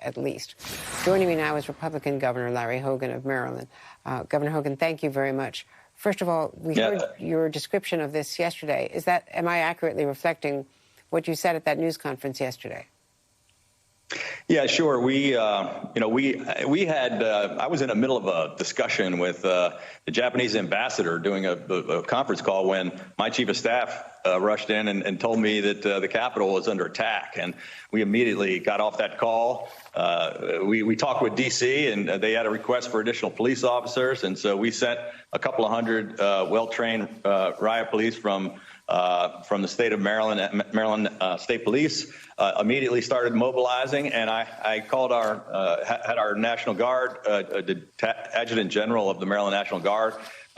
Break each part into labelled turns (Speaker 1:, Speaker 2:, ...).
Speaker 1: at least. Joining me now is Republican Governor Larry Hogan of Maryland. Governor Hogan, thank you very much. First of all, we heard your description of this yesterday. Am I accurately reflecting what you said at that news conference yesterday?
Speaker 2: Yeah, sure. We had, I was in the middle of a discussion with the Japanese ambassador doing a conference call when my chief of staff rushed in and told me that the Capitol was under attack. And we immediately got off that call. We talked with D.C. and they had a request for additional police officers. And so we sent a couple of hundred well-trained riot police from the state of Maryland State Police, immediately started mobilizing, and I called had our National Guard, the Adjutant General of the Maryland National Guard,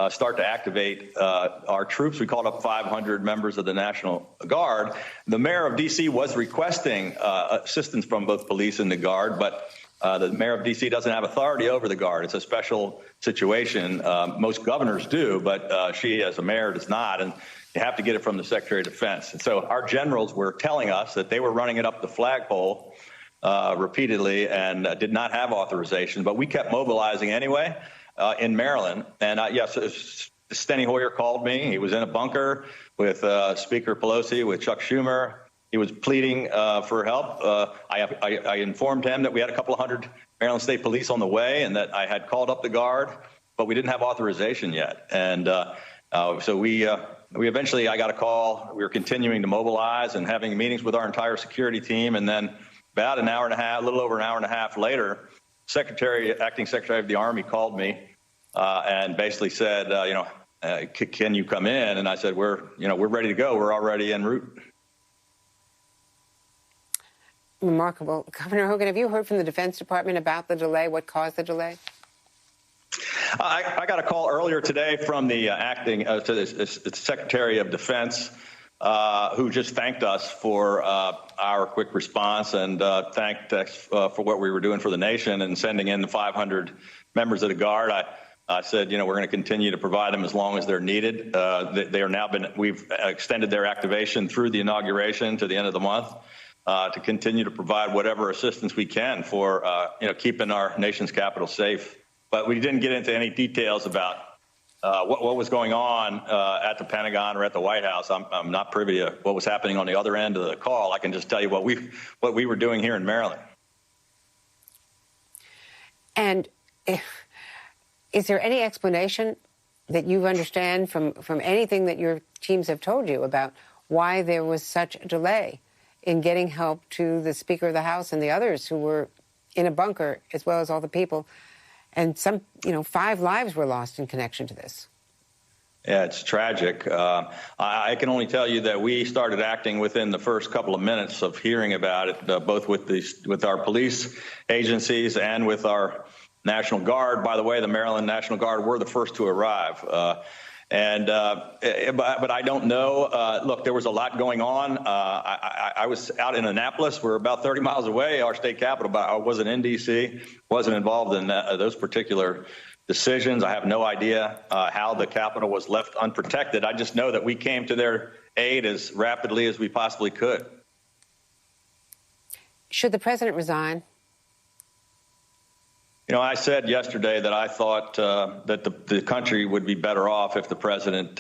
Speaker 2: start to activate our troops. We called up 500 members of the National Guard. The mayor of D.C. was requesting assistance from both police and the Guard, but the mayor of D.C. doesn't have authority over the Guard. It's a special situation. Most governors do, but she, as a mayor, does not. And you have to get it from the Secretary of Defense. And so our generals were telling us that they were running it up the flagpole repeatedly and did not have authorization. But we kept mobilizing anyway in Maryland. And yes, Steny Hoyer called me. He was in a bunker with Speaker Pelosi, with Chuck Schumer. He was pleading for help. I informed him that we had a couple of hundred Maryland State Police on the way and that I had called up the Guard, but we didn't have authorization yet. And so we eventually, I got a call. We were continuing to mobilize and having meetings with our entire security team. And then about an hour and a half, a little over an hour and a half later, Acting Secretary of the Army called me and basically said, can you come in? And I said, we're ready to go. We're already en route.
Speaker 1: Remarkable. Governor Hogan, have you heard from the Defense Department about the delay? What caused the delay?
Speaker 2: I got a call earlier today from the Secretary of Defense, who just thanked us for our quick response and thanked us for what we were doing for the nation and sending in the 500 members of the Guard. I said, we're going to continue to provide them as long as they're needed. We've extended their activation through the inauguration to the end of the month to continue to provide whatever assistance we can for keeping our nation's capital safe. But we didn't get into any details about what was going on at the Pentagon or at the White House. I'm not privy to what was happening on the other end of the call. I can just tell you what we were doing here in Maryland.
Speaker 1: And is there any explanation that you understand from anything that your teams have told you about why there was such a delay in getting help to the Speaker of the House and the others who were in a bunker, as well as all the people? And 5 lives were lost in connection to this.
Speaker 2: Yeah, it's tragic. I can only tell you that we started acting within the first couple of minutes of hearing about it, both with our police agencies and with our National Guard. By the way, the Maryland National Guard were the first to arrive. But I don't know. Look, there was a lot going on. I was out in Annapolis. We're about 30 miles away, our state capital, but I wasn't in D.C., wasn't involved in those particular decisions. I have no idea how the Capitol was left unprotected. I just know that we came to their aid as rapidly as we possibly could.
Speaker 1: Should the president resign?
Speaker 2: I said yesterday that I thought that the country would be better off if the president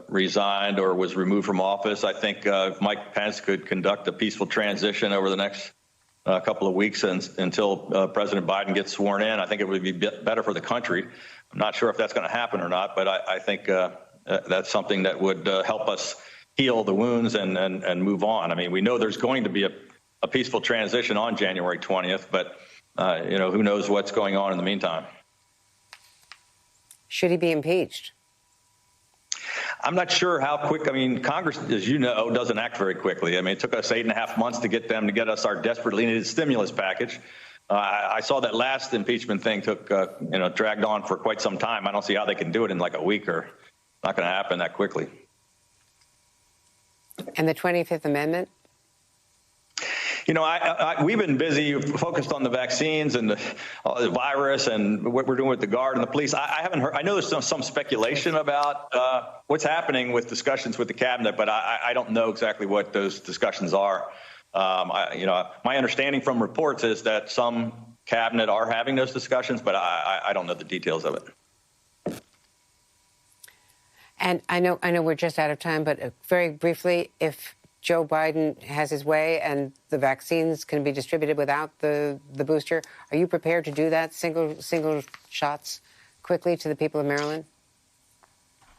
Speaker 2: resigned or was removed from office. I think if Mike Pence could conduct a peaceful transition over the next couple of weeks until President Biden gets sworn in, I think it would be better for the country. I'm not sure if that's going to happen or not, but I think that's something that would help us heal the wounds and move on. I mean, we know there's going to be a peaceful transition on January 20th, but who knows what's going on in the meantime.
Speaker 1: Should he be impeached?
Speaker 2: I'm not sure how quick. I mean, Congress, as you know, doesn't act very quickly. I mean, it took us 8.5 months to get us our desperately needed stimulus package. I saw that last impeachment thing dragged on for quite some time. I don't see how they can do it in like a week, or not going to happen that quickly.
Speaker 1: And the 25th Amendment?
Speaker 2: We've been busy, focused on the vaccines and the virus and what we're doing with the Guard and the police. I haven't heard. I know there's some speculation about what's happening with discussions with the cabinet, but I don't know exactly what those discussions are. My understanding from reports is that some cabinet are having those discussions, but I don't know the details of it.
Speaker 1: And I know we're just out of time, but very briefly, if Joe Biden has his way and the vaccines can be distributed without the booster, are you prepared to do that, single shots quickly to the people of Maryland?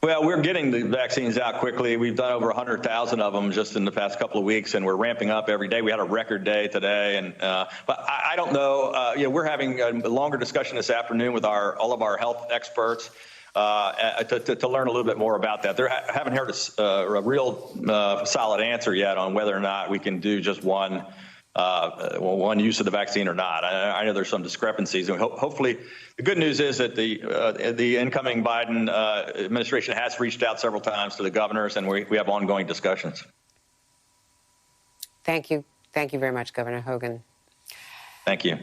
Speaker 2: Well, we're getting the vaccines out quickly. We've done over 100,000 of them just in the past couple of weeks, and we're ramping up every day. We had a record day today, and but I don't know. We're having a longer discussion this afternoon with all of our health experts to learn a little bit more about that. I haven't heard a real solid answer yet on whether or not we can do just one use of the vaccine or not. I know there's some discrepancies, and hopefully, the good news is that the incoming Biden administration has reached out several times to the governors, and we have ongoing discussions.
Speaker 1: Thank you very much, Governor Hogan.
Speaker 2: Thank you.